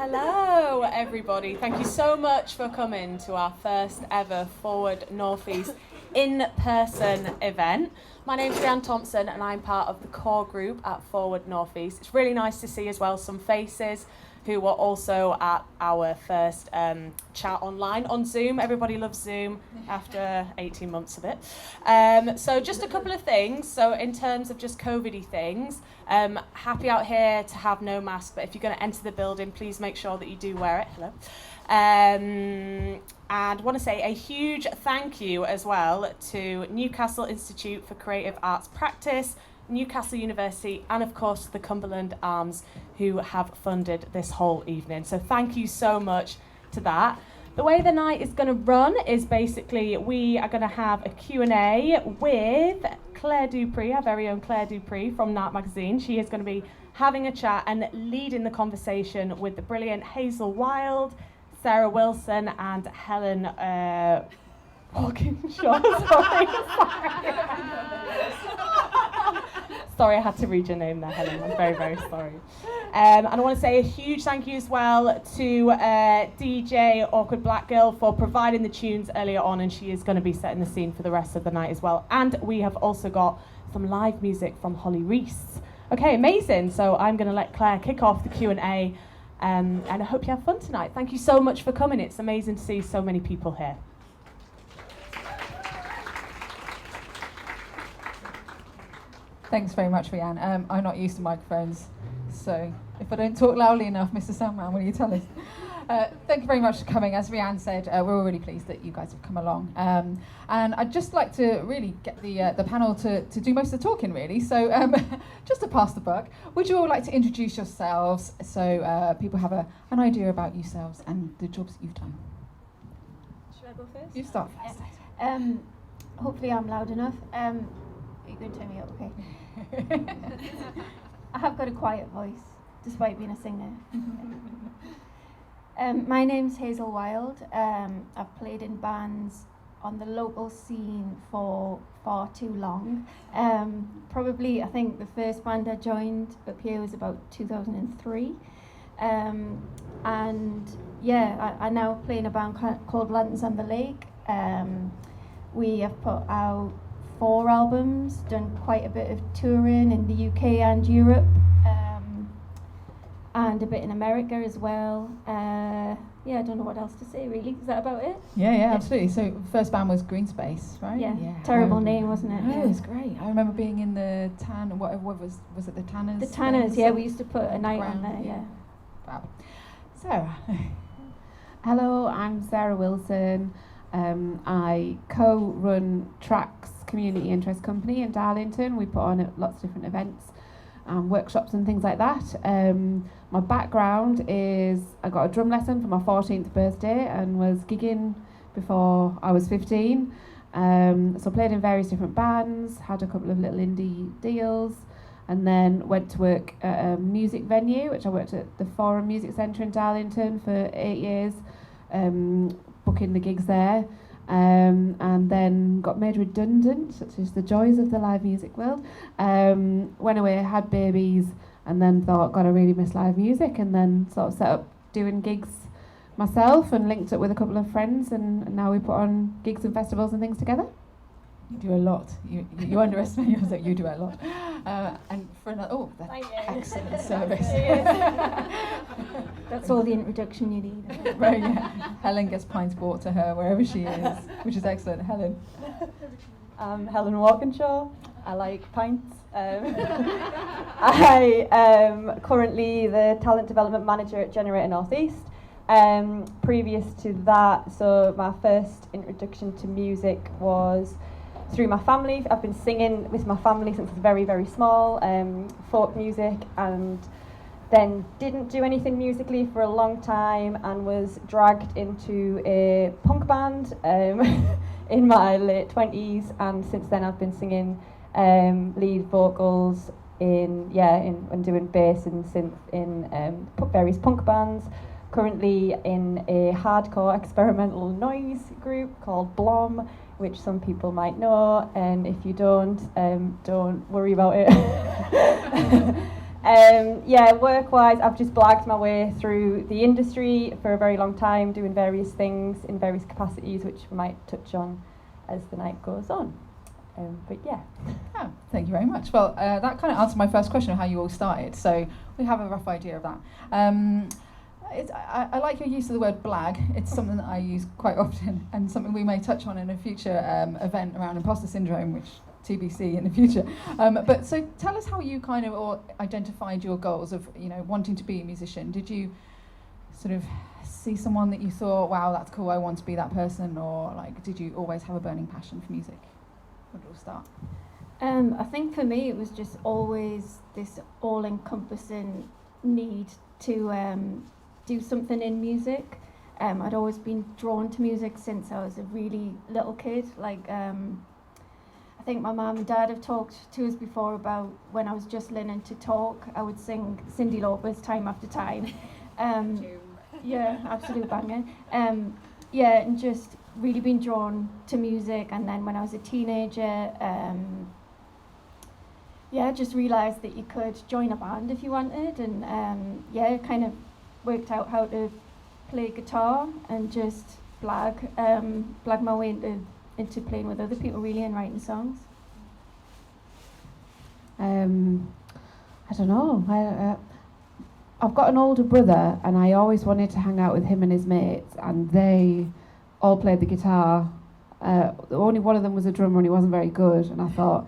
Hello everybody, thank you so much for coming to our first ever Forward Northeast in-person event. My name's Rianne Thompson and I'm part of the core group at Forward Northeast. It's really nice to see as well some faces who were also at our first chat online on Zoom. Everybody loves Zoom after 18 months of it. So just a couple of things. So in terms of just COVID-y things, happy out here to have no mask, but if you're going to enter the building, please make sure that you do wear it. Hello. And want to say a huge thank you as well to Newcastle Institute for Creative Arts Practice, Newcastle University, and of course the Cumberland Arms, who have funded this whole evening. So thank you so much to that. The way the night is going to run is basically we are going to have a Q&A with Claire Dupree, our very own Claire Dupree from NARC magazine. She is going to be having a chat and leading the conversation with the brilliant Hazel Wilde, Sarah Wilson, and Helen Walkinshaw. Sorry, I had to read your name there, Helen. I'm very, very sorry. And I want to say a huge thank you as well to DJ Awkward Black Girl for providing the tunes earlier on, and she is going to be setting the scene for the rest of the night as well. And we have also got some live music from Holly Rees. Okay, amazing. So I'm going to let Claire kick off the Q&A, and I hope you have fun tonight. Thank you so much for coming. It's amazing to see so many people here. Thanks very much, Rianne. I'm not used to microphones, so if I don't talk loudly enough, Mr. Soundman, will you tell us? Thank you very much for coming. As Rianne said, we're all really pleased that you guys have come along. And I'd just like to really get the panel to do most of the talking, really. So just to pass the buck, would you all like to introduce yourselves so people have an idea about yourselves and the jobs that you've done? Should I go first? You start first. Hopefully I'm loud enough. Are you going to turn me up? Okay. I have got a quiet voice, despite being a singer. My name's Hazel Wilde. I've played in bands on the local scene for far too long. Probably, I think the first band I joined up here was about 2003. And yeah, I now play in a band called Lanterns on the Lake. We have put out 4 albums, done quite a bit of touring in the UK and Europe, and a bit in America as well. Yeah, I don't know what else to say really. Is that about it? Yeah, absolutely. So the first band was Green Space, right? Yeah. Terrible name, wasn't it? Oh, it was great. I remember being in the what was it, the Tanners? The Tanners, yeah. We used to put a night on there, yeah. Wow. Sarah. Hello, I'm Sarah Wilson. I co-run Tracks Community Interest Company in Darlington. We put on lots of different events and workshops and things like that. My background is I got a drum lesson for my 14th birthday and was gigging before I was 15. So played in various different bands, had a couple of little indie deals, and then went to work at a music venue, which I worked at the Forum Music Centre in Darlington for 8 years, booking the gigs there. And then got made redundant, such as the joys of the live music world. Went away, had babies, and then thought, God, I really miss live music, and then sort of set up doing gigs myself and linked up with a couple of friends, and now we put on gigs and festivals and things together. You do a lot. You underestimate yourself. You do a lot. And for another, that's excellent service. That's all the introduction you need. Right, yeah. Helen gets pints brought to her wherever she is, which is excellent. Helen. I'm Helen Walkinshaw. I like pints. I am currently the talent development manager at Generator Northeast. Previous to that, so my first introduction to music was through my family. I've been singing with my family since I was very, very small, folk music, and then didn't do anything musically for a long time and was dragged into a punk band in my late 20s, and since then I've been singing lead vocals and doing bass and synth in various punk bands. Currently in a hardcore experimental noise group called Blóm, which some people might know, and if you don't worry about it. Yeah, work-wise, I've just blagged my way through the industry for a very long time, doing various things in various capacities, which we might touch on as the night goes on. But yeah. Oh, thank you very much. Well, that kind of answered my first question of how you all started, so we have a rough idea of that. I like your use of the word blag. It's something that I use quite often, and something we may touch on in a future event around imposter syndrome, which TBC in the future. But so tell us how you kind of or identified your goals of, you know, wanting to be a musician. Did you sort of see someone that you thought, wow, that's cool, I want to be that person, or like did you always have a burning passion for music? Where did it all start? I think for me it was just always this all-encompassing need to do something in music. I'd always been drawn to music since I was a really little kid. Like, I think my mum and dad have talked to us before about when I was just learning to talk, I would sing Cyndi Lauper's Time After Time. Yeah, absolute banger. Yeah, and just really been drawn to music. And then when I was a teenager, yeah, just realised that you could join a band if you wanted, and yeah, kind of worked out how to play guitar and just blag my way into playing with other people really and writing songs. I don't know. I've got an older brother, and I always wanted to hang out with him and his mates, and they all played the guitar. Only one of them was a drummer, and he wasn't very good. And I thought,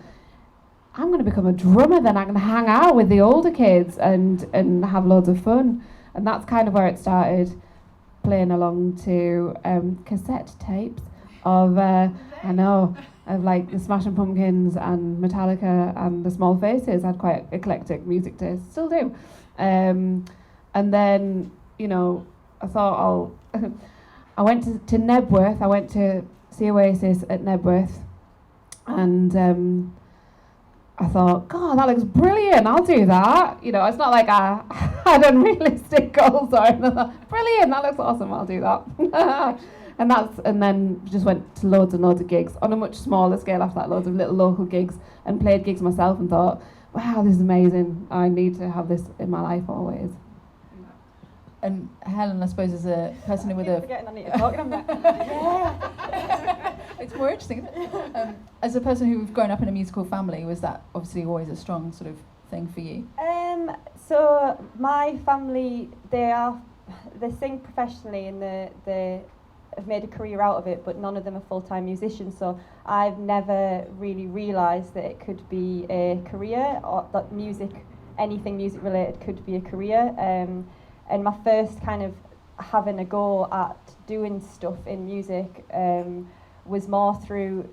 I'm going to become a drummer, then I'm going to hang out with the older kids and have loads of fun. And that's kind of where it started, playing along to cassette tapes of like the Smashing Pumpkins and Metallica and the Small Faces. I had quite eclectic music taste, still do. And then, you know, I thought I went to Nebworth. I went to see Oasis at Nebworth, and I thought, God, that looks brilliant, I'll do that. You know, it's not like I had unrealistic goals or anything. Brilliant, that looks awesome, I'll do that. and then just went to loads and loads of gigs on a much smaller scale after that, loads of little local gigs, and played gigs myself and thought, wow, this is amazing. I need to have this in my life always. And Helen, I suppose, is a person with a... Forgetting I need to talk, and I'm like, yeah. It's more interesting, isn't it? As a person who's grown up in a musical family, was that obviously always a strong sort of thing for you? So my family, they sing professionally, and they have made a career out of it, but none of them are full-time musicians, so I've never really realised that it could be a career, or that anything music related could be a career. And my first kind of having a go at doing stuff in music was more through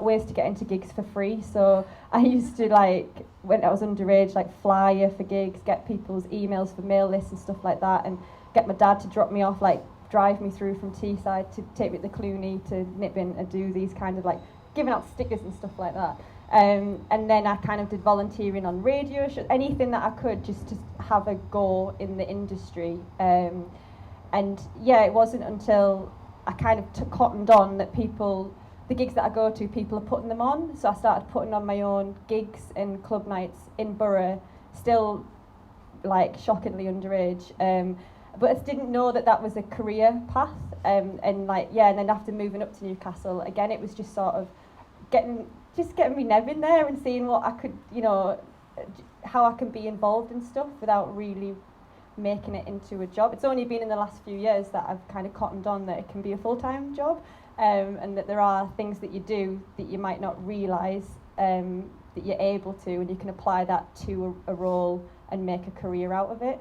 ways to get into gigs for free. So I used to, like, when I was underage, like, flyer for gigs, get people's emails for mail lists and stuff like that, and get my dad to drop me off, like, drive me through from Teesside to take me to Clooney to nip in and do these kind of, like, giving out stickers and stuff like that. And then I kind of did volunteering on radio shows, anything that I could just to have a go in the industry. And yeah, it wasn't until I kind of cottoned on that the gigs that I go to, people are putting them on. So I started putting on my own gigs and club nights in Borough, still like shockingly underage. But I just didn't know that was a career path. And then after moving up to Newcastle, again, it was just sort of getting me nev in there and seeing what I could, you know, how I can be involved in stuff without really making it into a job. It's only been in the last few years that I've kind of cottoned on that it can be a full-time job, and that there are things that you do that you might not realise that you're able to, and you can apply that to a role and make a career out of it.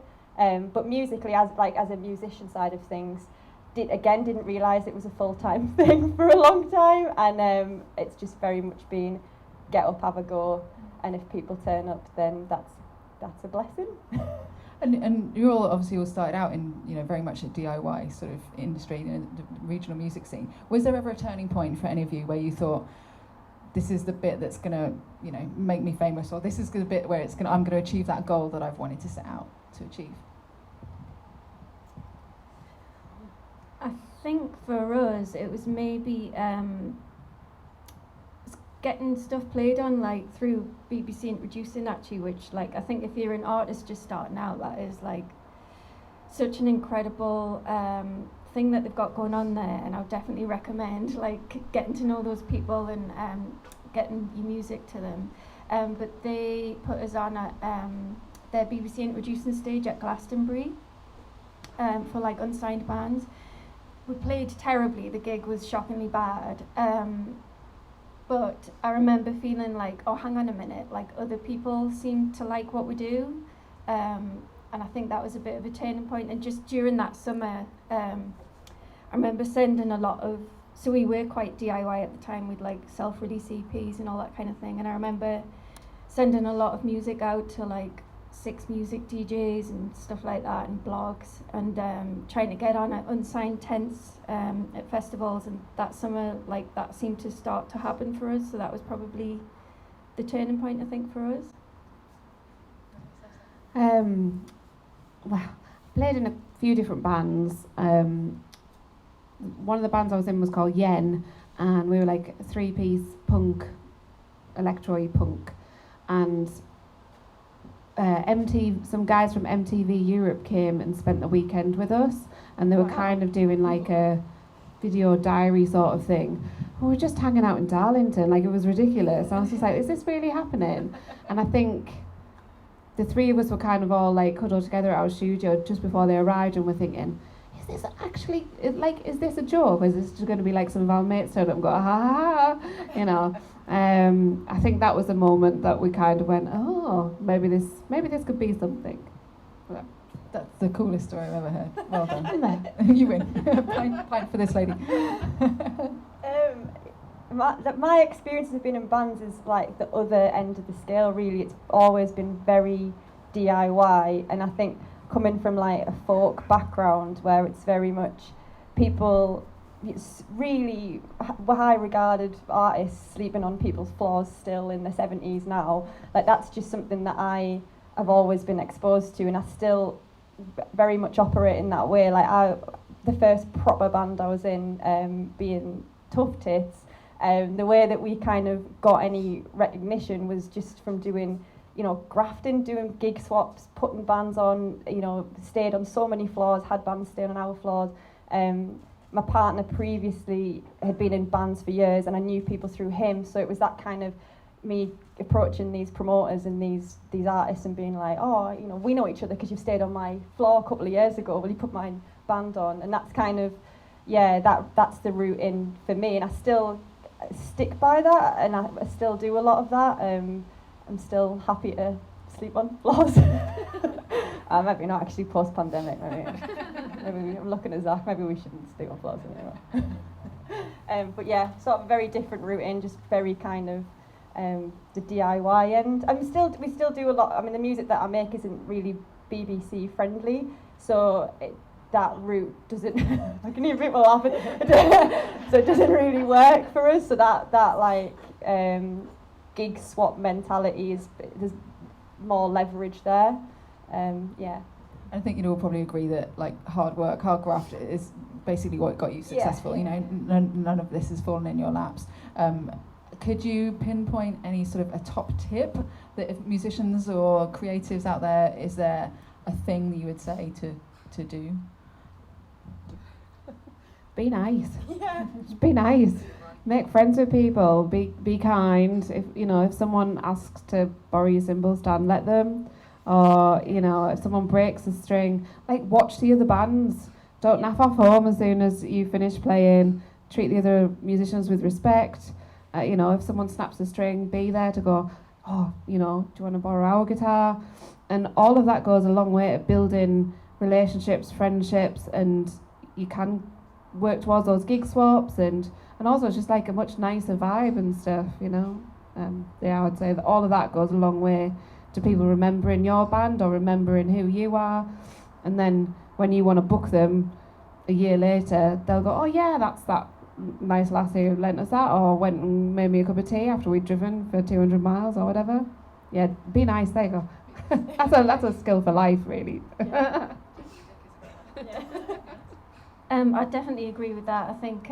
But musically, as a musician side of things, didn't realise it was a full-time thing for a long time, and it's just very much been get up, have a go, and if people turn up, then that's a blessing. And you all obviously started out in, you know, very much a DIY sort of industry, you know, the regional music scene. Was there ever a turning point for any of you where you thought, this is the bit that's going to, you know, make me famous, or this is the bit where I'm going to achieve that goal that I've wanted to set out to achieve? I think for us it was maybe getting stuff played on, like through BBC Introducing actually, which like I think if you're an artist just starting out, that is like such an incredible thing that they've got going on there, and I would definitely recommend like getting to know those people and getting your music to them. But they put us on at their BBC Introducing stage at Glastonbury for like unsigned bands. We played terribly, the gig was shockingly bad, but I remember feeling like, oh, hang on a minute, like other people seem to like what we do, and I think that was a bit of a turning point. And just during that summer, I remember sending a lot of, so we were quite DIY at the time, we'd like self-release EPs and all that kind of thing, and I remember sending a lot of music out to like 6 music DJs and stuff like that, and blogs, and trying to get on at unsigned tents at festivals. And that summer, like that seemed to start to happen for us, so that was probably the turning point, I think, for us. Well, I played in a few different bands. One of the bands I was in was called Yen, and we were like a 3-piece punk, electro punk, and some guys from MTV Europe came and spent the weekend with us, and they were kind of doing like a video diary sort of thing. We were just hanging out in Darlington, like it was ridiculous. I was just like, is this really happening? And I think the 3 of us were kind of all like huddled together at our studio just before they arrived, and we're thinking, is this actually, like, is this a joke? Or is this just going to be like some of our mates turn up and go, ha ha ha, you know? I think that was the moment that we kind of went, oh, maybe this could be something. Yeah. That's the coolest story I've ever heard. Well done. You win. Pint for this lady. My experience of being in bands is like the other end of the scale, really. It's always been very DIY, and I think coming from like a folk background where it's very much people, it's really high regarded artists sleeping on people's floors still in the 70s now, like that's just something that I have always been exposed to, and I still very much operate in that way. Like the first proper band I was in, being Tough Tits, the way that we kind of got any recognition was just from doing, you know, grafting, doing gig swaps, putting bands on, you know, stayed on so many floors, had bands staying on our floors. My partner previously had been in bands for years, and I knew people through him, so it was that kind of me approaching these promoters and these artists and being like, oh, you know, we know each other because you've stayed on my floor a couple of years ago, will you put my band on? And that's kind of, yeah, that's the route in for me, and I still stick by that, and I still do a lot of that. I'm still happy to sleep on floors. Maybe not actually post-pandemic, maybe I'm looking at Zach, maybe we shouldn't sleep on floors anymore. But yeah, sort of very different route in, just very kind of the DIY end. We still do a lot. I mean, the music that I make isn't really BBC friendly, so that route doesn't. I can hear people laughing. So it doesn't really work for us. So that like gig swap mentality there's more leverage there. Yeah. I think you'd all probably agree that like hard work, hard graft is basically what got you successful. Yeah. You know, none of this has fallen in your laps. Could you pinpoint any sort of a top tip that if musicians or creatives out there, is there a thing that you would say to do? Be nice. Yeah. Just be nice. Make friends with people. Be kind. If someone asks to borrow your cymbal stand, let them. Or if someone breaks a string, like watch the other bands. Don't naff off home as soon as you finish playing. Treat the other musicians with respect. If someone snaps a string, be there to go, oh, do you want to borrow our guitar? And all of that goes a long way to building relationships, friendships, and you can work towards those gig swaps, and also just like a much nicer vibe and stuff, I would say that all of that goes a long way to people remembering your band or remembering who you are. And then when you want to book them a year later, they'll go, oh yeah, that's that nice lassie who lent us that, or went and made me a cup of tea after we'd driven for 200 miles or whatever. Yeah, be nice, there you go. that's a skill for life, really. Yeah. I definitely agree with that. I think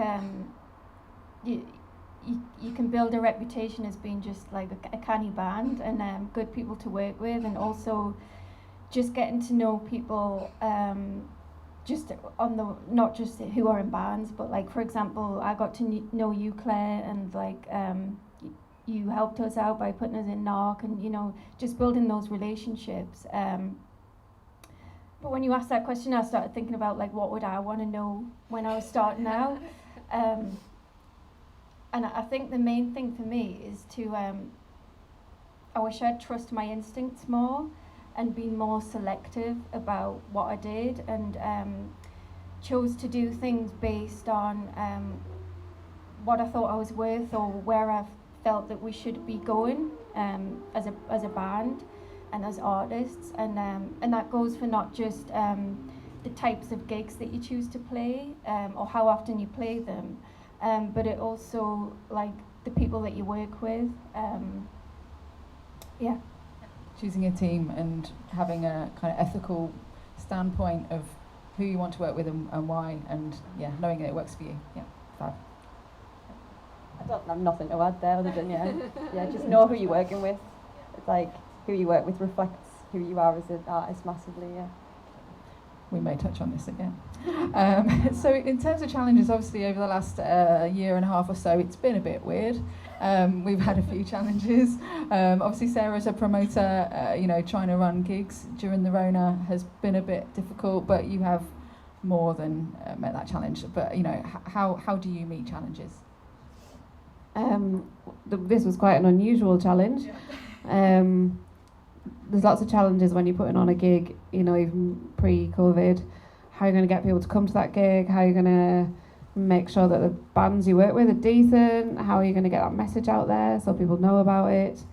you can build a reputation as being just like a canny band and good people to work with, and also just getting to know people just on the, not just who are in bands, but like, for example, I got to know you, Claire, and like you helped us out by putting us in NARC, and you know, just building those relationships. But when you asked that question, I started thinking about like, what would I want to know when I was starting out? And I think the main thing for me is to, I wish I'd trust my instincts more and be more selective about what I did, and chose to do things based on what I thought I was worth, or where I felt that we should be going as a band and as artists, and that goes for not just the types of gigs that you choose to play or how often you play them, but it also like the people that you work with. Yeah. Choosing a team and having a kind of ethical standpoint of who you want to work with and why, and yeah, knowing that it works for you. Yeah, fab. I don't have nothing to add there other than yeah, just know who you're working with. It's like who you work with reflects who you are as an artist massively. Yeah. We may touch on this again. So in terms of challenges, obviously over the last year and a half or so, it's been a bit weird. We've had a few challenges. Obviously Sarah's a promoter, you know, trying to run gigs during the Rona has been a bit difficult, but you have more than met that challenge. But, you know, how do you meet challenges? This was quite an unusual challenge. There's lots of challenges when you're putting on a gig, you know, even pre-COVID. How are you going to get people to come to that gig? How are you going to make sure that the bands you work with are decent? How are you going to get that message out there so people know about it?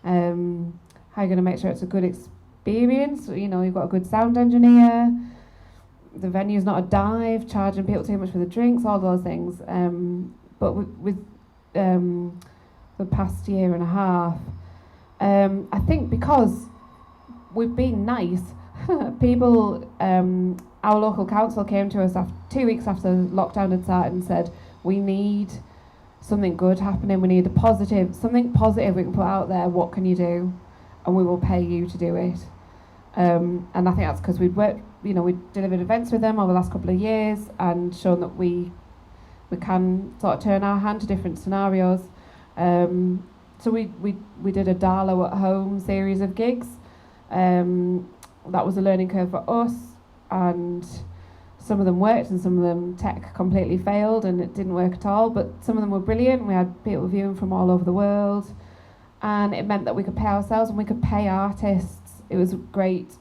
How are you going to make sure it's a good experience? You know, you've got a good sound engineer. The venue's not a dive, charging people too much for the drinks, all those things. But with the past year and a half, I think because we've been nice, people, our local council came to us 2 weeks after lockdown had started and said, we need something good happening, we need something positive we can put out there, what can you do? And we will pay you to do it. And I think that's because we'd worked, you know, we delivered events with them over the last couple of years and shown that we can sort of turn our hand to different scenarios. So we did a Darlow at Home series of gigs. That was a learning curve for us, and some of them worked and some of them tech completely failed and it didn't work at all, but some of them were brilliant. We had people viewing from all over the world, and it meant that we could pay ourselves and we could pay artists. It was great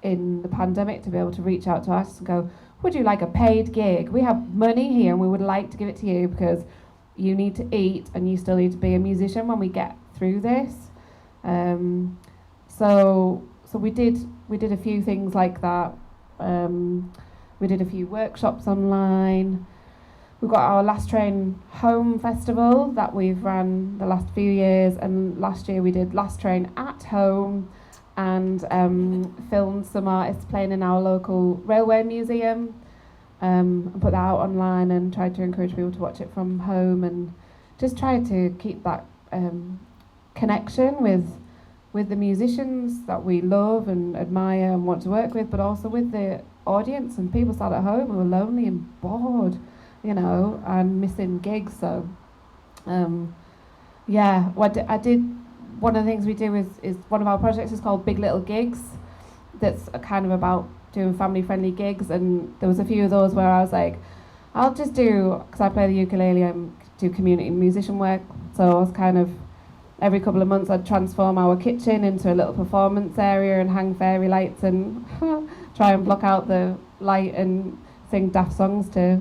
in the pandemic to be able to reach out to artists and go, would you like a paid gig? We have money here and we would like to give it to you because you need to eat and you still need to be a musician when we get through this. So we did a few things like that. We did a few workshops online. We've got our Last Train Home festival that we've ran the last few years, and last year we did Last Train at Home and filmed some artists playing in our local railway museum, and put that out online and tried to encourage people to watch it from home, and just tried to keep that connection with the musicians that we love and admire and want to work with, but also with the audience and people sat at home who were lonely and bored, you know, and missing gigs. So yeah, I did, one of the things we do is one of our projects is called Big Little Gigs, that's a kind of about doing family friendly gigs, and there was a few of those where I was like, I'll just do, because I play the ukulele and do community musician work, so I was kind of every couple of months I'd transform our kitchen into a little performance area and hang fairy lights and try and block out the light and sing daft songs to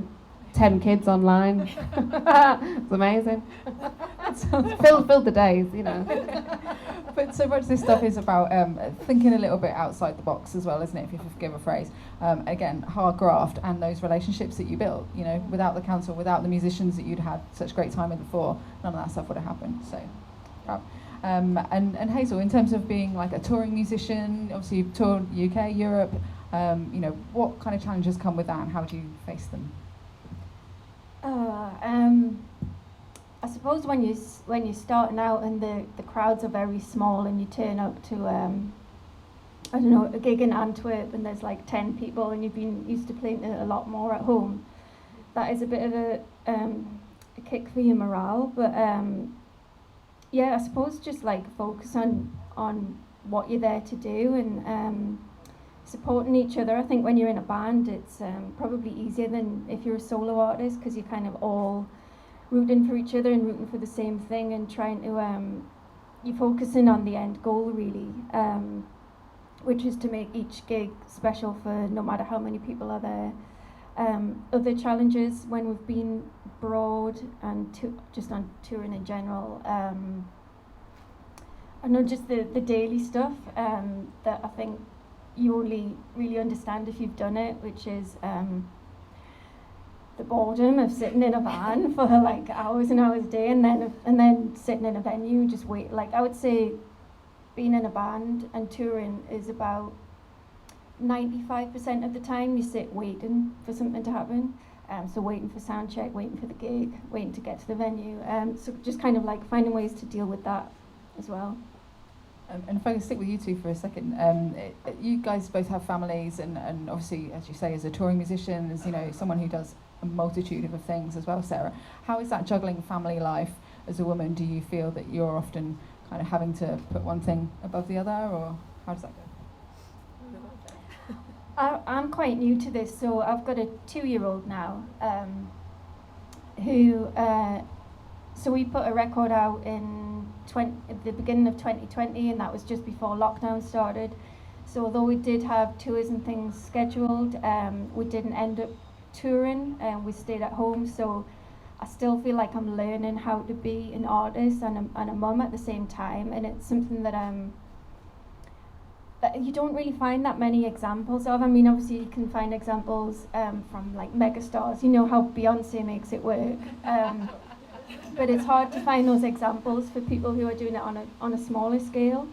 10 kids online. It's amazing. Filled the days, you know. But so much of this stuff is about thinking a little bit outside the box as well, isn't it, if you forgive a phrase. Again, hard graft and those relationships that you built, you know, without the council, without the musicians that you'd had such great time with before, none of that stuff would have happened. So, and Hazel, in terms of being like a touring musician, obviously you've toured UK, Europe, you know, what kind of challenges come with that and how do you face them? I I suppose when you're starting out and the crowds are very small and you turn up to I don't know, a gig in Antwerp and there's like 10 people and you've been used to playing it a lot more at home, that is a bit of a kick for your morale. But yeah, I suppose just like focus on what you're there to do and supporting each other. I think when you're in a band, it's probably easier than if you're a solo artist, because you're kind of all rooting for each other and rooting for the same thing and trying to you're focusing on the end goal really, which is to make each gig special for no matter how many people are there. Other challenges when we've been abroad and just on touring in general, I know just the daily stuff that I think you only really understand if you've done it, which is the boredom of sitting in a van for like hours and hours a day, and then sitting in a venue and just wait. Like I would say, being in a band and touring is about 95% of the time you sit waiting for something to happen. So waiting for sound check, waiting for the gig, waiting to get to the venue. So just kind of like finding ways to deal with that as well. And if I can stick with you two for a second, you guys both have families, and obviously, as you say, as a touring musician, as you know, someone who does a multitude of things as well, Sarah. How is that juggling family life as a woman? Do you feel that you're often kind of having to put one thing above the other, or how does that go? I'm quite new to this, so I've got a 2-year-old now, who, so we put a record out in the beginning of 2020, and that was just before lockdown started. So although we did have tours and things scheduled, we didn't end up touring, and we stayed at home. So I still feel like I'm learning how to be an artist and a mum at the same time, and it's something that that you don't really find that many examples of. I mean, obviously you can find examples from like megastars, you know how Beyonce makes it work, but it's hard to find those examples for people who are doing it on a smaller scale.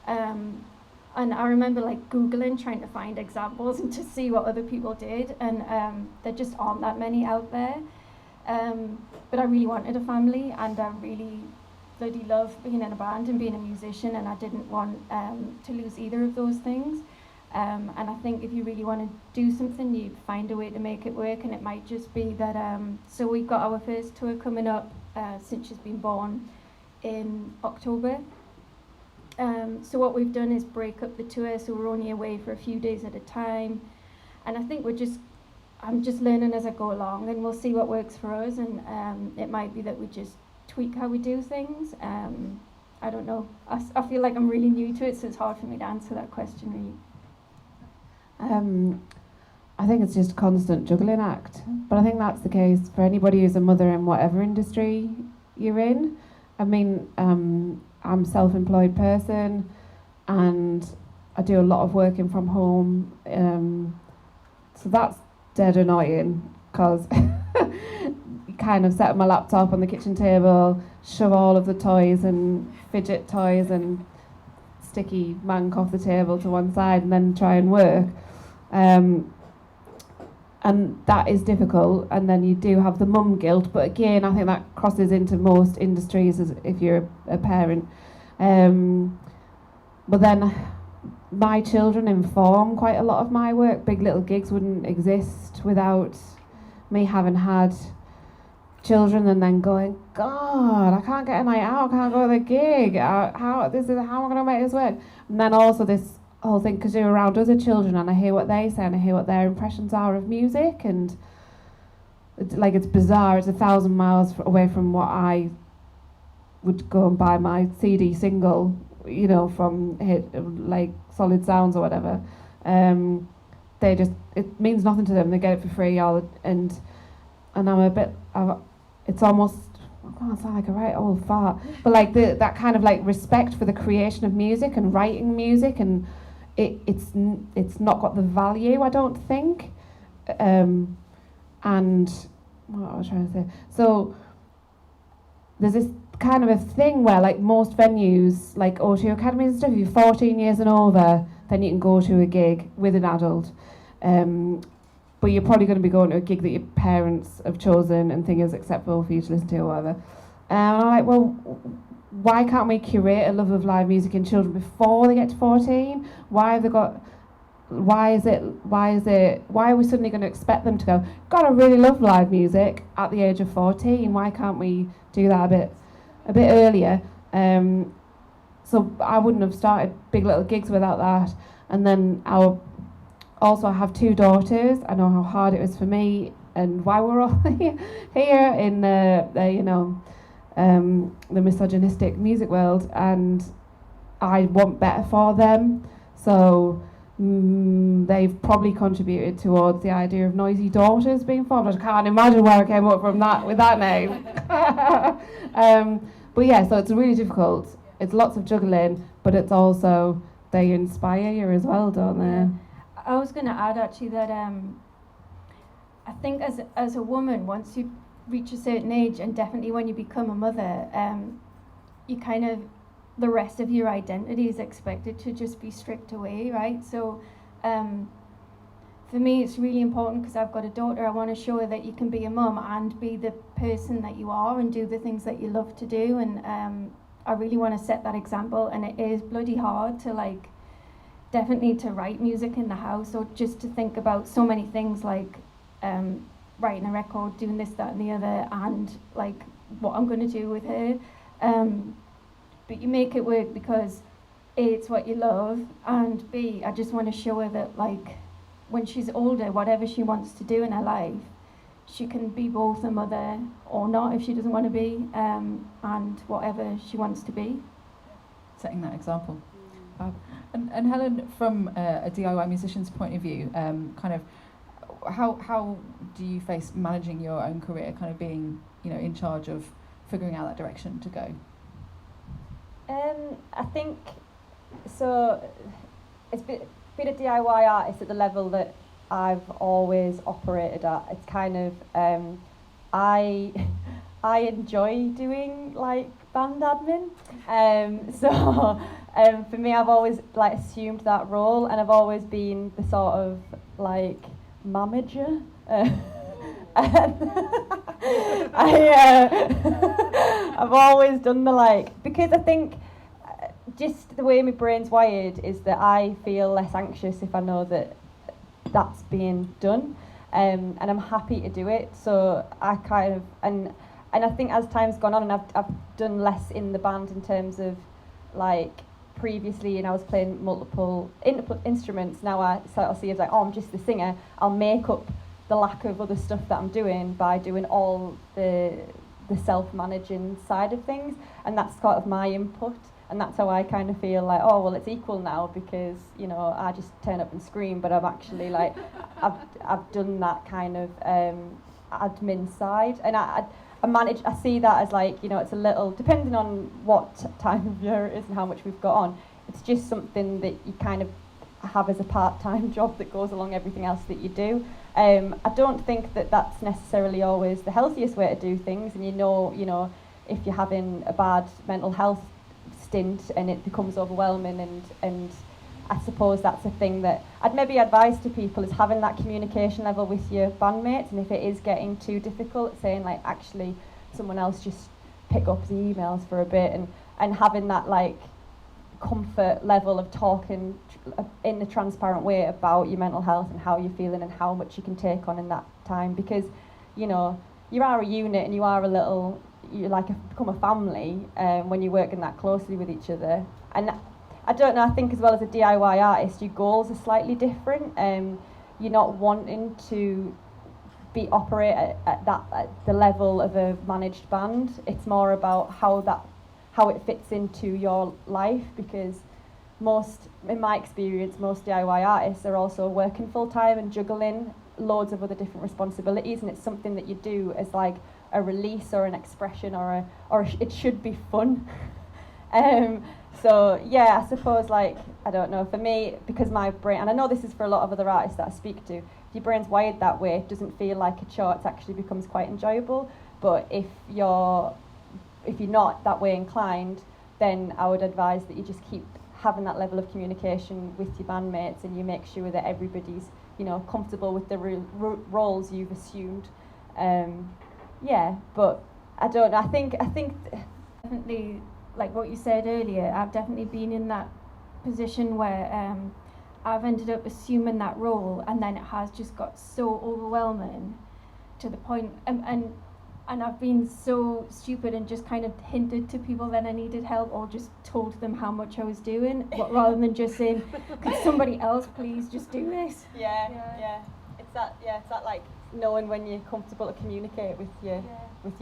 And I remember like Googling, trying to find examples and to see what other people did, and there just aren't that many out there. But I really wanted a family, and I really bloody love being in a band and being a musician, and I didn't want to lose either of those things. And I think if you really want to do something, you find a way to make it work, and it might just be that, so we've got our first tour coming up since she's been born in October. So what we've done is break up the tour, so we're only away for a few days at a time, and I think I'm just learning as I go along, and we'll see what works for us, and it might be that we just tweak how we do things. I don't know. I feel like I'm really new to it, so it's hard for me to answer that question really. I think it's just a constant juggling act, but I think that's the case for anybody who's a mother in whatever industry you're in. I mean, I'm a self-employed person, and I do a lot of working from home, so that's dead annoying, because kind of set my laptop on the kitchen table, shove all of the toys and fidget toys and sticky mank off the table to one side, and then try and work. And that is difficult, and then you do have the mum guilt, but again I think that crosses into most industries as if you're a parent. But then my children inform quite a lot of my work. Big Little Gigs wouldn't exist without me having had children and then going, God, I can't get a night out, I can't go to the gig, how am I going to make this work? And then also this whole thing, because you're around other children and I hear what they say and I hear what their impressions are of music, and it's bizarre. It's 1,000 miles away from what I would go and buy my CD single, you know, from like Solid Sounds or whatever. It means nothing to them. They get it for free, and I'm a bit. It's almost, I can't sound like a right old fart, but like that kind of like respect for the creation of music and writing music, and it's not got the value, I don't think. And what was I trying to say? So there's this kind of a thing where like most venues, like O2 Academies and stuff, if you're 14 years and over, then you can go to a gig with an adult. But you're probably going to be going to a gig that your parents have chosen and think is acceptable for you to listen to or whatever. And I'm like, well, why can't we curate a love of live music in children before they get to 14? Why are we suddenly going to expect them to go, God, I really love live music at the age of 14? Why can't we do that a bit earlier? So I wouldn't have started Big Little Gigs without that. And then I have 2 daughters. I know how hard it was for me and why we're all here in the misogynistic music world, and I want better for them. So they've probably contributed towards the idea of Noisy Daughters being formed. I can't imagine where I came up from that with that name. But yeah, so it's really difficult. It's lots of juggling, but it's also, they inspire you as well, don't they? I was going to add actually that I think as a woman, once you reach a certain age, and definitely when you become a mother, you kind of, the rest of your identity is expected to just be stripped away, right? So for me it's really important, because I've got a daughter. I want to show her that you can be a mum and be the person that you are and do the things that you love to do, and I really want to set that example. And it is bloody hard to definitely to write music in the house, or just to think about so many things like writing a record, doing this, that and the other, and what I'm going to do with her. But you make it work because A, it's what you love, and B, I just want to show her that when she's older, whatever she wants to do in her life, she can be both a mother or not if she doesn't want to be, and whatever she wants to be. Setting that example. And Helen, from a DIY musician's point of view, kind of how do you face managing your own career, kind of being in charge of figuring out that direction to go? I think so. It's been a DIY artist at the level that I've always operated at. It's kind of I enjoy doing band admin. So for me, I've always assumed that role, and I've always been the sort of manager. I've always done the because I think just the way my brain's wired is that I feel less anxious if I know that that's being done, and I'm happy to do it. So I kind of and I think as time's gone on, and I've done less in the band in terms of previously, and I was playing multiple instruments. Now I sort of see as I'm just the singer. I'll make up the lack of other stuff that I'm doing by doing all the self-managing side of things, and that's sort of my input, and that's how I kind of feel it's equal now, because I just turn up and scream, but I'm actually I've done that kind of admin side, and I see that as it's a little, depending on what time of year it is and how much we've got on, it's just something that you kind of have as a part-time job that goes along everything else that you do. I don't think that that's necessarily always the healthiest way to do things, and if you're having a bad mental health stint and it becomes overwhelming, and I suppose that's a thing that I'd maybe advise to people, is having that communication level with your bandmates, and if it is getting too difficult, saying actually someone else just pick up the emails for a bit, and having that comfort level of talking in a transparent way about your mental health and how you're feeling and how much you can take on in that time, because you are a unit, and you become a family when you're working that closely with each other. And I don't know, I think as well as a DIY artist, your goals are slightly different. You're not wanting to operate at the level of a managed band. It's more about how it fits into your life, because in my experience, most DIY artists are also working full-time and juggling loads of other different responsibilities, and it's something that you do as a release or an expression, or it should be fun. So yeah, I suppose I don't know, for me, because my brain, and I know this is for a lot of other artists that I speak to, if your brain's wired that way, it doesn't feel like a chore, it actually becomes quite enjoyable. But if you're not that way inclined, then I would advise that you just keep having that level of communication with your bandmates, and you make sure that everybody's comfortable with the roles you've assumed. But I don't know. I think Definitely, like what you said earlier, I've definitely been in that position where I've ended up assuming that role, and then it has just got so overwhelming to the point, and I've been so stupid and just kind of hinted to people that I needed help, or just told them how much I was doing, rather than just saying, could somebody else please just do this? Yeah. It's that like knowing when you're comfortable to communicate with your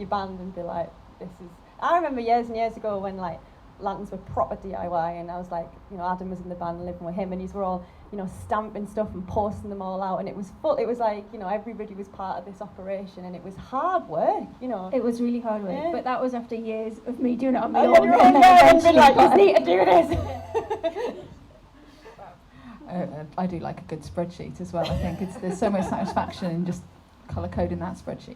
band and be like, this is. I remember years and years ago when like lanterns were proper DIY, and I was like, Adam was in the band living with him, and these were all, stamping stuff and posting them all out, and it was like, everybody was part of this operation, and it was hard work, It was really hard work, Yeah. but that was after years of me doing it on my Oh, own. you're And on then there and eventually be like, got you need to do this. I do like a good spreadsheet as well. I think there's so much satisfaction in just colour coding that spreadsheet.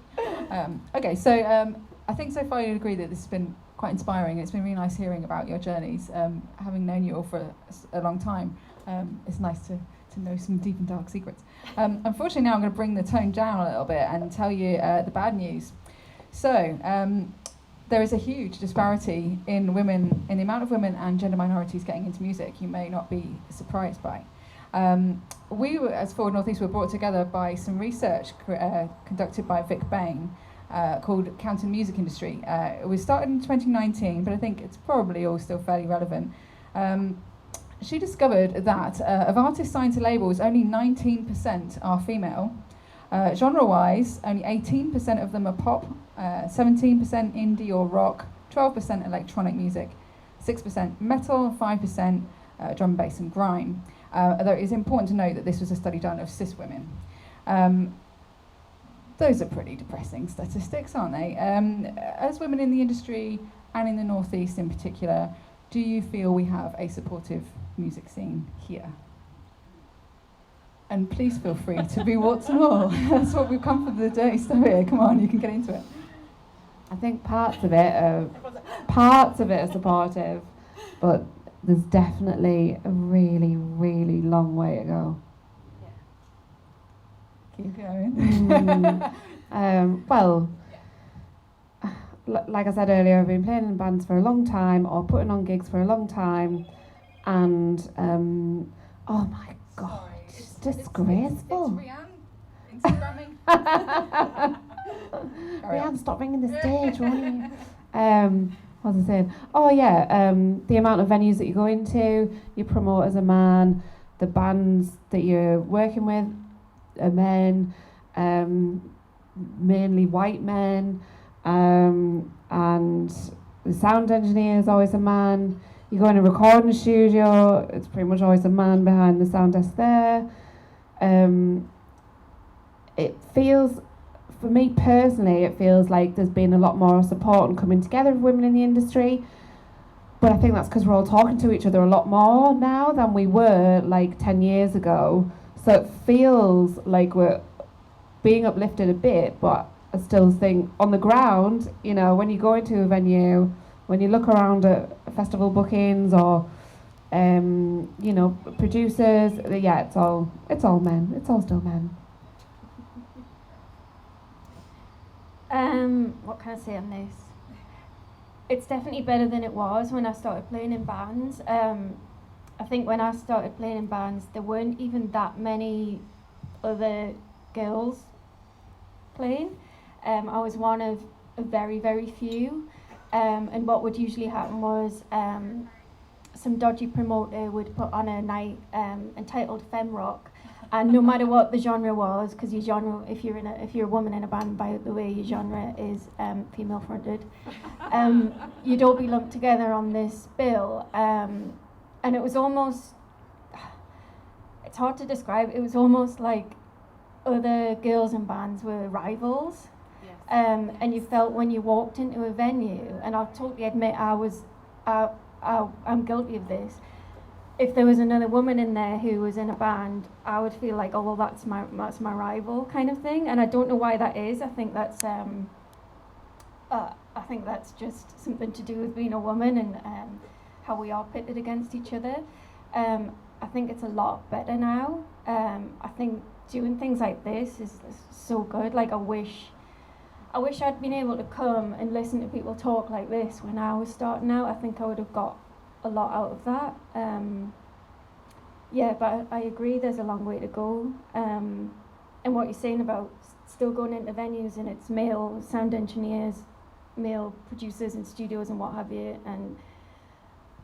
Okay, so I think so far you'd agree that this has been quite inspiring. It's been really nice hearing about your journeys. Having known you all for a long time, it's nice to know some deep and dark secrets. Unfortunately, now I'm going to bring the tone down a little bit and tell you the bad news. So, there is a huge disparity in the amount of women and gender minorities getting into music. You may not be surprised by. We, as Forward North East, were brought together by some research conducted by Vic Bain called Counting the Music Industry. It was started in 2019, but I think it's probably all still fairly relevant. She discovered that of artists signed to labels, only 19% are female. Genre-wise, only 18% of them are pop, 17% indie or rock, 12% electronic music, 6% metal, 5% drum, bass and grime. Although it is important to note that this was a study done of cis women. Those are pretty depressing statistics, aren't they? As women in the industry and in the North East in particular, do you feel we have a supportive music scene here? And please feel free to be warts and all. That's what we've come for the day. So here, come on, you can get into it. I think parts of it are supportive, but there's definitely a really, really long way to go. Keep going. Like I said earlier, I've been playing in bands for a long time, or putting on gigs for a long time, and oh my god, it's disgraceful. It's Rianne Instagramming. Rianne, stop ringing the stage, won't you? What was I saying? Oh yeah, the amount of venues that you go into, you promote as a man, the bands that you're working with are men, mainly white men, and the sound engineer is always a man. You go in a recording studio, it's pretty much always a man behind the sound desk there. It feels, for me personally, it feels like there's been a lot more support and coming together of women in the industry. But I think that's because we're all talking to each other a lot more now than we were like 10 years ago. So it feels like we're being uplifted a bit, but I still think on the ground, when you go into a venue, when you look around at festival bookings or, producers, yeah, it's all men. It's all still men. What can I say on this? It's definitely better than it was when I started playing in bands. I think when I started playing in bands, there weren't even that many other girls playing. I was one of a very, very few. And what would usually happen was some dodgy promoter would put on a night entitled Femme Rock. And no matter what the genre was, because your genre, if you're a woman in a band, by the way, your genre is female fronted, you'd all be lumped together on this bill, and it was almost, it's hard to describe, it was almost like other girls in bands were rivals. Yes. And you felt when you walked into a venue, and I'll totally admit I'm guilty of this. If there was another woman in there who was in a band, I would feel like, oh well, that's my rival kind of thing, and I don't know why that is. I think that's just something to do with being a woman and how we are pitted against each other. I think it's a lot better now. I think doing things like this is so good. Like I wish I wish I'd been able to come and listen to people talk like this when I was starting out. I think I would have got a lot out of that. Yeah, but I agree there's a long way to go. And what you're saying about still going into venues and it's male sound engineers, male producers in studios and what have you, and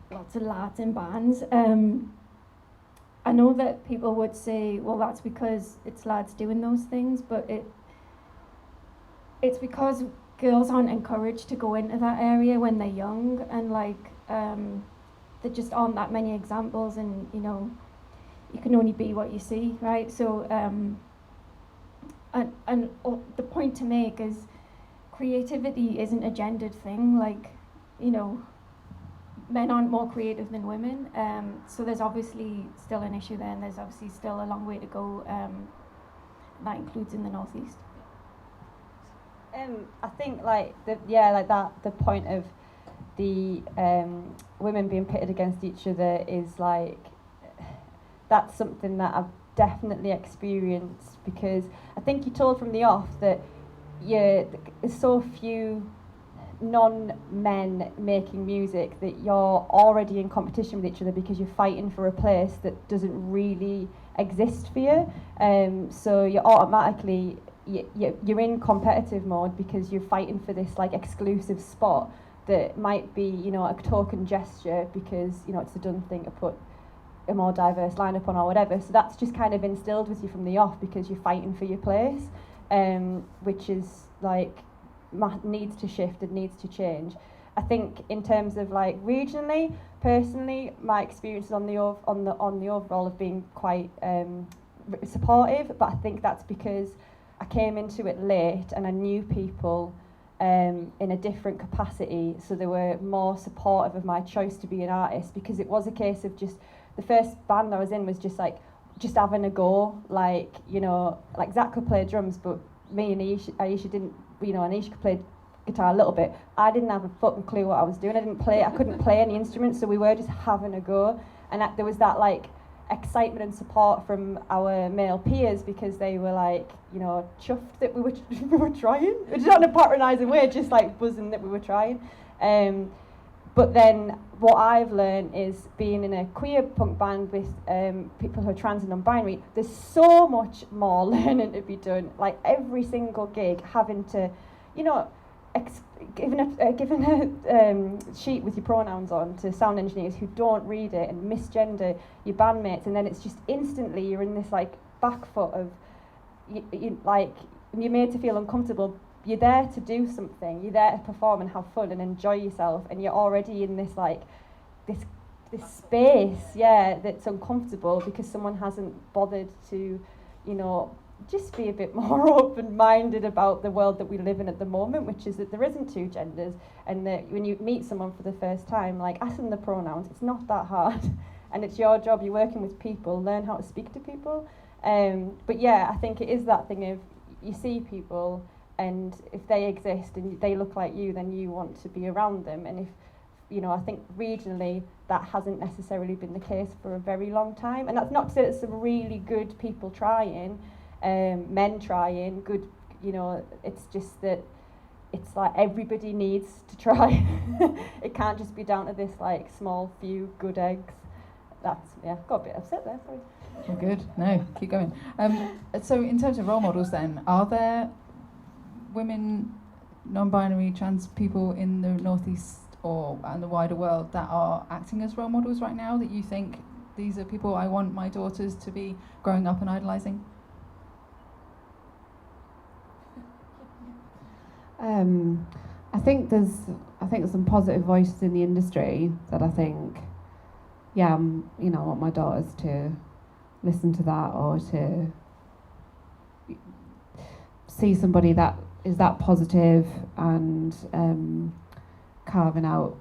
lots of lads in bands. I know that people would say, well, that's because it's lads doing those things, but it's because girls aren't encouraged to go into that area when they're young, and like there just aren't that many examples, and you know, you can only be what you see, right? So the point to make is creativity isn't a gendered thing. Like, you know, men aren't more creative than women, so there's obviously still an issue there, and there's obviously still a long way to go. That includes in the northeast. I think the point of the women being pitted against each other is like, that's something that I've definitely experienced, because I think you told from the off that there's so few non-men making music that you're already in competition with each other because you're fighting for a place that doesn't really exist for you. So you're automatically you're in competitive mode because you're fighting for this like exclusive spot that might be, you know, a token gesture because, you know, it's a done thing to put a more diverse lineup on or whatever. So that's just kind of instilled with you from the off because you're fighting for your place, which is like needs to shift and needs to change. I think in terms of like regionally, personally, my experiences on the overall have been quite supportive, but I think that's because I came into it late and I knew people in a different capacity, so they were more supportive of my choice to be an artist, because it was a case of just the first band I was in was just having a go, like, you know, like Zach could play drums, but me and Aisha didn't, you know, and Aisha could play guitar a little bit. I didn't have a fucking clue what I was doing. I couldn't play any instruments, so we were just having a go, and there was that like excitement and support from our male peers because they were like, you know, chuffed that we were trying, just not in a patronising way, just like buzzing that we were trying. But then what I've learned is being in a queer punk band with people who are trans and non-binary, there's so much more learning to be done. Like every single gig, having to, you know, given a sheet with your pronouns on to sound engineers who don't read it and misgender your bandmates, and then it's just instantly you're in this like back foot of like you're made to feel uncomfortable. You're there to do something, you're there to perform and have fun and enjoy yourself, and you're already in this like this space, that's uncomfortable because someone hasn't bothered to, you know, just be a bit more open-minded about the world that we live in at the moment, which is that there isn't two genders, and that when you meet someone for the first time, like, ask them the pronouns. It's not that hard, and it's your job. You're working with people, learn how to speak to people. But yeah, I think it is that thing of you see people, and if they exist and they look like you, then you want to be around them. And if, you know, I think regionally that hasn't necessarily been the case for a very long time, and that's not to say that some really good people trying. Men trying, good, you know, it's just that it's like everybody needs to try. It can't just be down to this like small few good eggs. Got a bit upset there, sorry. You're good, no, keep going. So in terms of role models then, are there women, non-binary, trans people in the northeast and the wider world that are acting as role models right now that you think these are people I want my daughters to be growing up and idolising? I think there's some positive voices in the industry that I think, you know, I want my daughters to listen to that, or to see somebody that is that positive and carving out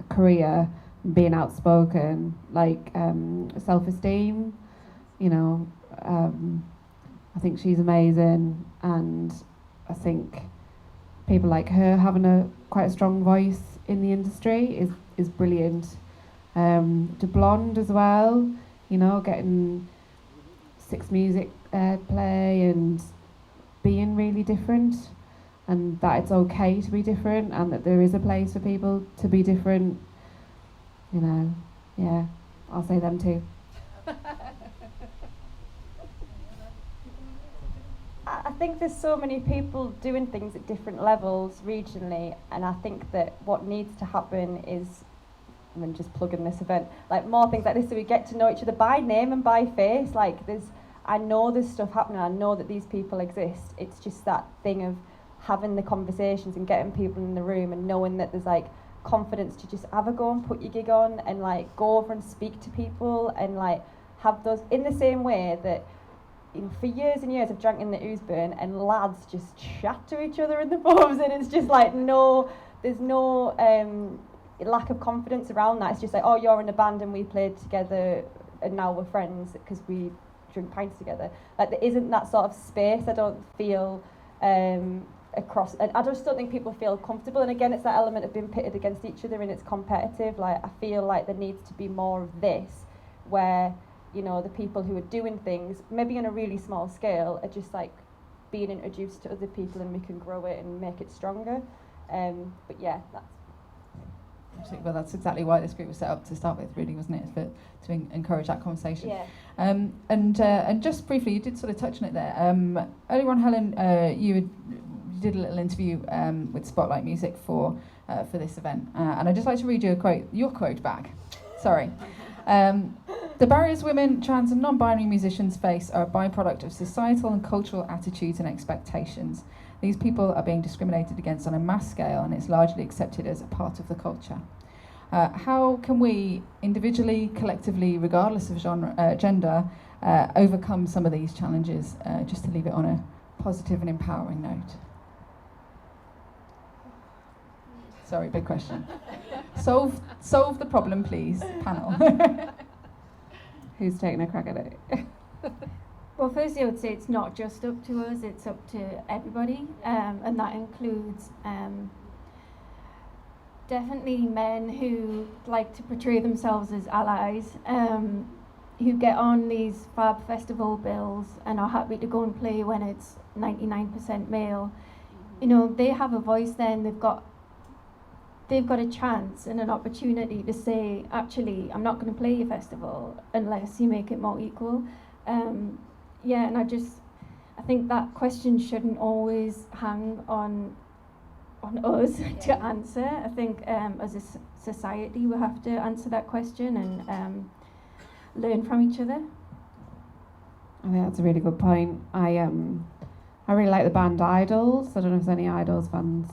a career, and being outspoken, like self-esteem, you know. I think she's amazing, and I think people like her having quite a strong voice in the industry is brilliant. Blóm as well, you know, getting 6 music play and being really different. and that it's okay to be different, and that there is a place for people to be different. You know, yeah, I'll say them too. I think there's so many people doing things at different levels regionally, and I think that what needs to happen is, I'm just plugging this event, like more things like this, so we get to know each other by name and by face. Like I know there's stuff happening, I know that these people exist. It's just that thing of having the conversations and getting people in the room and knowing that there's like confidence to just have a go and put your gig on and like go over and speak to people and like have those, in the same way that for years and years I've drank in the Oosburn and lads just chat to each other in the pubs, and it's just like there's no lack of confidence around that. It's just like, oh, you're in a band and we played together and now we're friends because we drink pints together. Like there isn't that sort of space, I don't feel, across, and I just don't think people feel comfortable. And again, it's that element of being pitted against each other and it's competitive. Like I feel like there needs to be more of this, where, you know, the people who are doing things maybe on a really small scale are just like being introduced to other people, and we can grow it and make it stronger. But yeah, that's Well, that's exactly why this group was set up to start with, really, wasn't it? To encourage that conversation. yeah. And just briefly, you did sort of touch on it there. Earlier on, Helen, you did a little interview with Spotlight Music for this event, and I'd just like to read you your quote back. Sorry. The barriers women, trans and non-binary musicians face are a byproduct of societal and cultural attitudes and expectations. These people are being discriminated against on a mass scale, and it's largely accepted as a part of the culture. How can we individually, collectively, regardless of gender, overcome some of these challenges, just to leave it on a positive and empowering note? Sorry, big question. Solve the problem, please, panel. Who's taking a crack at it? Well, firstly, I would say it's not just up to us, it's up to everybody, and that includes definitely men who like to portray themselves as allies, who get on these fab festival bills and are happy to go and play when it's 99% male. You know, they have a voice then, they've got a chance and an opportunity to say, actually, I'm not going to play your festival unless you make it more equal. Yeah, and I think that question shouldn't always hang on us to answer. I think as a society we have to answer that question and learn from each other. I think that's a really good point. I really like the band Idols. I don't know if there's any Idols fans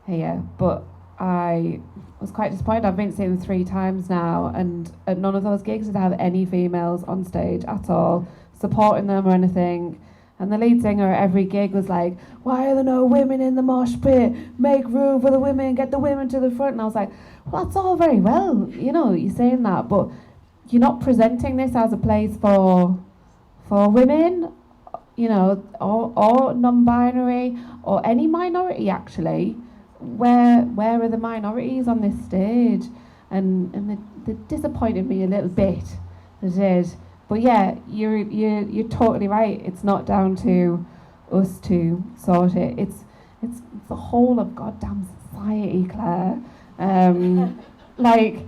here, but I was quite disappointed. I've been seeing them 3 times now, and at none of those gigs did they have any females on stage at all, supporting them or anything. And the lead singer at every gig was like, why are there no women in the mosh pit? Make room for the women, get the women to the front. And I was like, well, that's all very well, you know, you're saying that, but you're not presenting this as a place for women, you know, or non-binary, or any minority actually. Where are the minorities on this stage? And they disappointed me a little bit, they did. But yeah, you're totally right. It's not down to us to sort it. It's the whole of goddamn society, Claire. Like,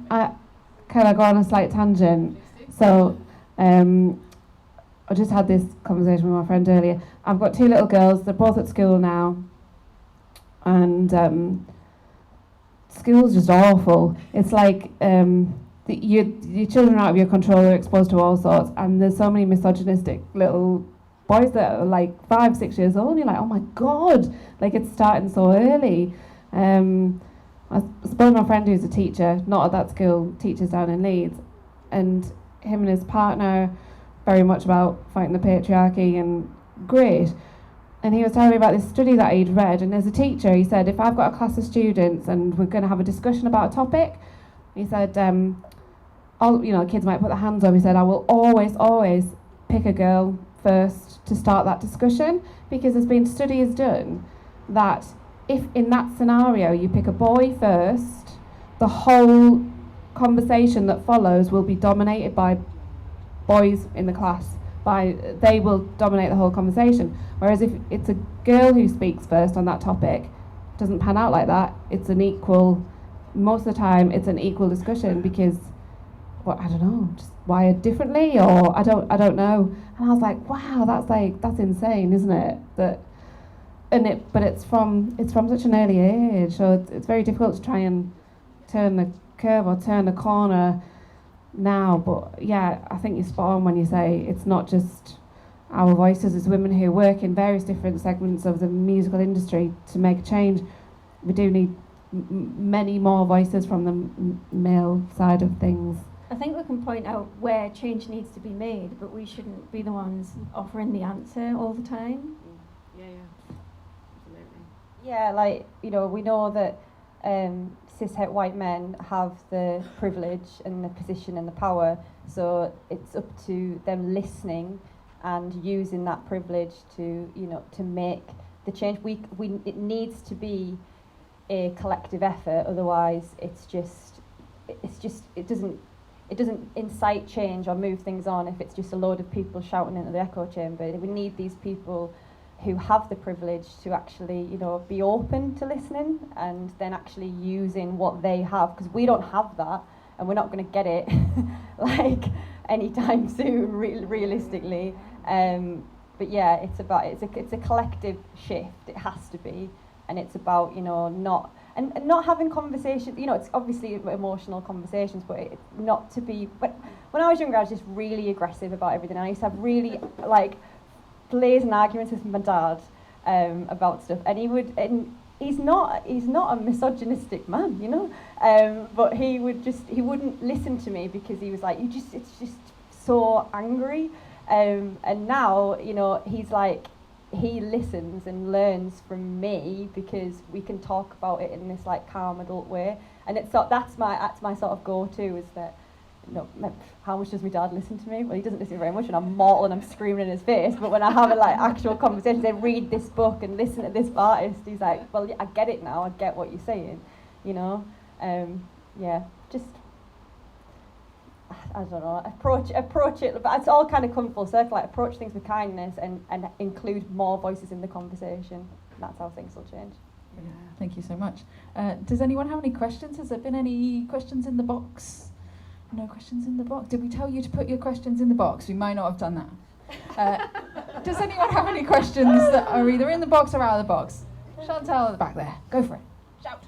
can I go on a slight tangent? So, I just had this conversation with my friend earlier. I've got 2 little girls. They're both at school now, and school's just awful. It's like your children are out of your control, they're exposed to all sorts, and there's so many misogynistic little boys that are like 5-6 years old, and you're like, oh my god, like it's starting so early. I spoke to my friend who's a teacher, not at that school, teachers down in Leeds, and him and his partner very much about fighting the patriarchy, and great. And he was telling me about this study that he'd read, and as a teacher he said, if I've got a class of students and we're going to have a discussion about a topic, he said, kids might put their hands up, he said, I will always pick a girl first to start that discussion, because there's been studies done that if in that scenario you pick a boy first, the whole conversation that follows will be dominated by boys in the class, they will dominate the whole conversation. Whereas if it's a girl who speaks first on that topic, it doesn't pan out like that. It's an equal, most of the time it's an equal discussion because, well, I don't know, just wired differently, or I don't know. And I was like, wow, that's insane, isn't it? But it's from such an early age, so it's very difficult to try and turn the curve or turn the corner now. But yeah, I think you're spot on when you say it's not just our voices as women who work in various different segments of the musical industry to make a change. We do need many more voices from the male side of things. I think we can point out where change needs to be made, but we shouldn't be the ones offering the answer all the time. Yeah, absolutely. Yeah, like, you know, we know that cis-het white men have the privilege and the position and the power, so it's up to them listening and using that privilege to, you know, to make the change. It needs to be a collective effort, otherwise it doesn't incite change or move things on if it's just a load of people shouting into the echo chamber. We need these people who have the privilege to actually, you know, be open to listening and then actually using what they have, because we don't have that and we're not going to get it like anytime soon, realistically. But yeah, it's a collective shift. It has to be, and it's about, you know, not having conversations. You know, it's obviously emotional conversations, but not to be. But when I was younger, I was just really aggressive about everything. I used to have really like blazing arguments with my dad about stuff, and he's not a misogynistic man, you know. But he wouldn't listen to me because he was like, it's just so angry. And now, you know, he's like, he listens and learns from me because we can talk about it in this like calm adult way. And that's my sort of go-to, is that, you know, how much does my dad listen to me? Well, he doesn't listen very much, and I'm mortal and I'm screaming in his face. But when I have a like actual conversation, they read this book and listen to this artist, he's like, well, yeah, I get it now. I get what you're saying, you know. Yeah, just, I don't know, approach it, but it's all kind of come full circle, like approach things with kindness and include more voices in the conversation. That's how things will change. Yeah, thank you so much. Does anyone have any questions? Has there been any questions in the box? No questions in the box. Did we tell you to put your questions in the box? We might not have done that. Does anyone have any questions that are either in the box or out of the box? Chantal at the back there. Go for it. Shout.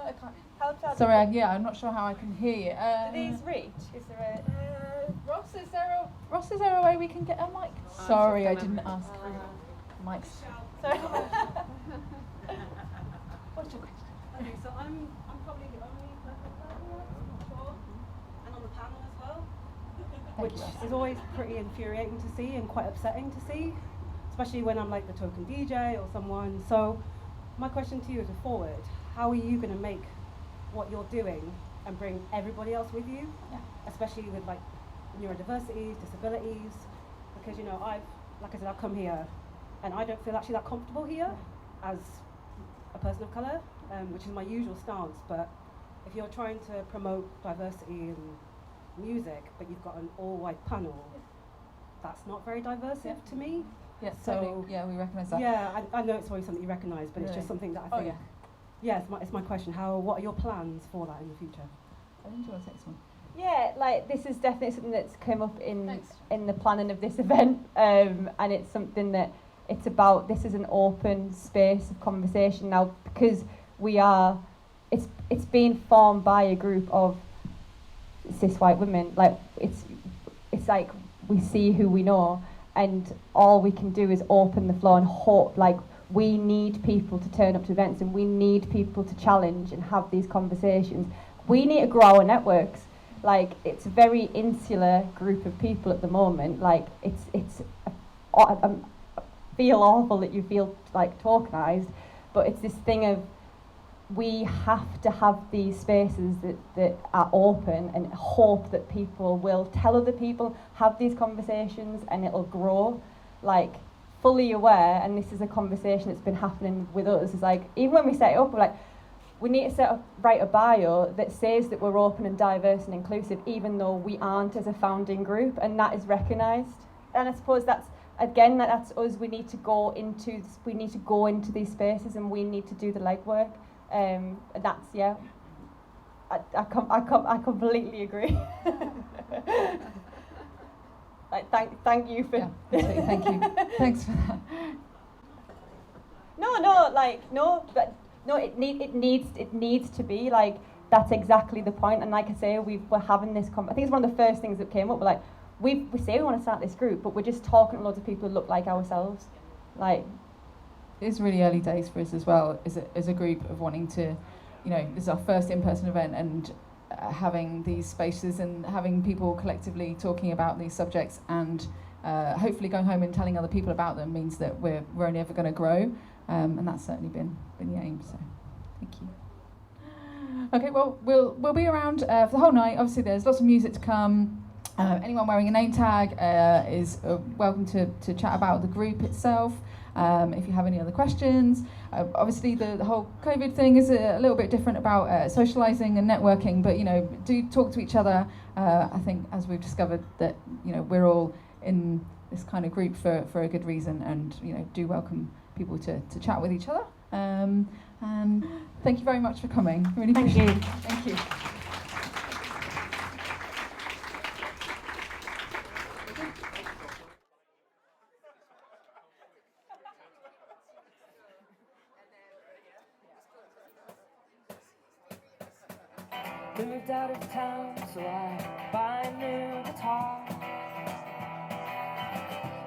I can't. Sorry, I'm not sure how I can hear you. Do these reach? Is there a... Ross, is there a way we can get a mic? Sorry, I didn't ask for mics. Sorry. What's your question? Okay, so I'm probably the only person here, I'm not sure, and on the panel as well, which is always pretty infuriating to see and quite upsetting to see, especially when I'm like the token DJ or someone. So my question to you is a forward. How are you going to make what you're doing and bring everybody else with you, especially with like neurodiversities, disabilities? Because, you know, I've come here and I don't feel actually that comfortable here as a person of colour, which is my usual stance. But if you're trying to promote diversity in music, but you've got an all-white panel, that's not very diverse to me. Yeah, so totally. Yeah, we recognise that. Yeah, I know it's always something you recognise, but it's just something that I think. It's my question. What are your plans for that in the future? I think you want to take this one. Yeah, like this is definitely something that's come up in the planning of this event, and it's something that it's about. This is an open space of conversation now, because it's being formed by a group of cis white women. Like it's like we see who we know, and all we can do is open the floor and hope. Like, we need people to turn up to events, and we need people to challenge and have these conversations. We need to grow our networks. Like, it's a very insular group of people at the moment. Like, I feel awful that you feel like tokenized, but it's this thing of, we have to have these spaces that are open, and hope that people will tell other people, have these conversations, and it'll grow. Like, fully aware, and this is a conversation that's been happening with us, is like, even when we set it up, we're like, we need to write a bio that says that we're open and diverse and inclusive, even though we aren't as a founding group, and that is recognised. And I suppose that's us. We need to go into these spaces, and we need to do the legwork. And that's I completely agree. Thank you for. Yeah, absolutely. Thank you. Thanks for that. It needs to be like, that's exactly the point. And like I say, we're having this. I think it's one of the first things that came up. We're like, we say we want to start this group, but we're just talking to loads of people who look like ourselves. Like, it's really early days for us as well as a group of wanting to, this is our first in-person event, and having these spaces and having people collectively talking about these subjects, and hopefully going home and telling other people about them means that we're only ever going to grow, and that's certainly been the aim. So, thank you. Okay, well, we'll be around for the whole night. Obviously, there's lots of music to come. Anyone wearing a name tag is welcome to chat about the group itself. If you have any other questions. Obviously the whole COVID thing is a little bit different about socialising and networking, but do talk to each other. I think, as we've discovered, that we're all in this kind of group for a good reason, and do welcome people to chat with each other. And thank you very much for coming. Really appreciate it. Thank you. Moved out of town, so I buy a new guitar.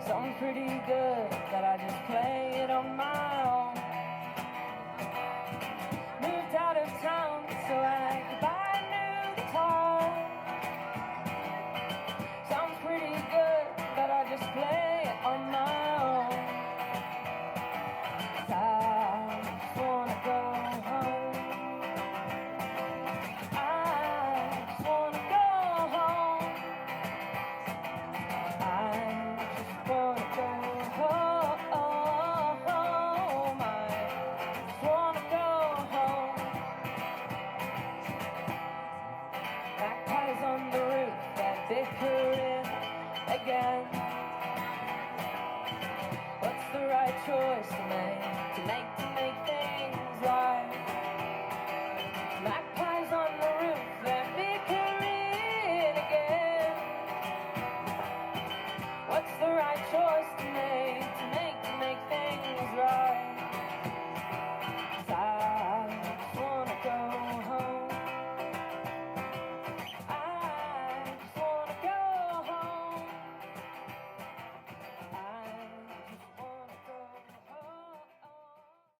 Something pretty good that I just play it on my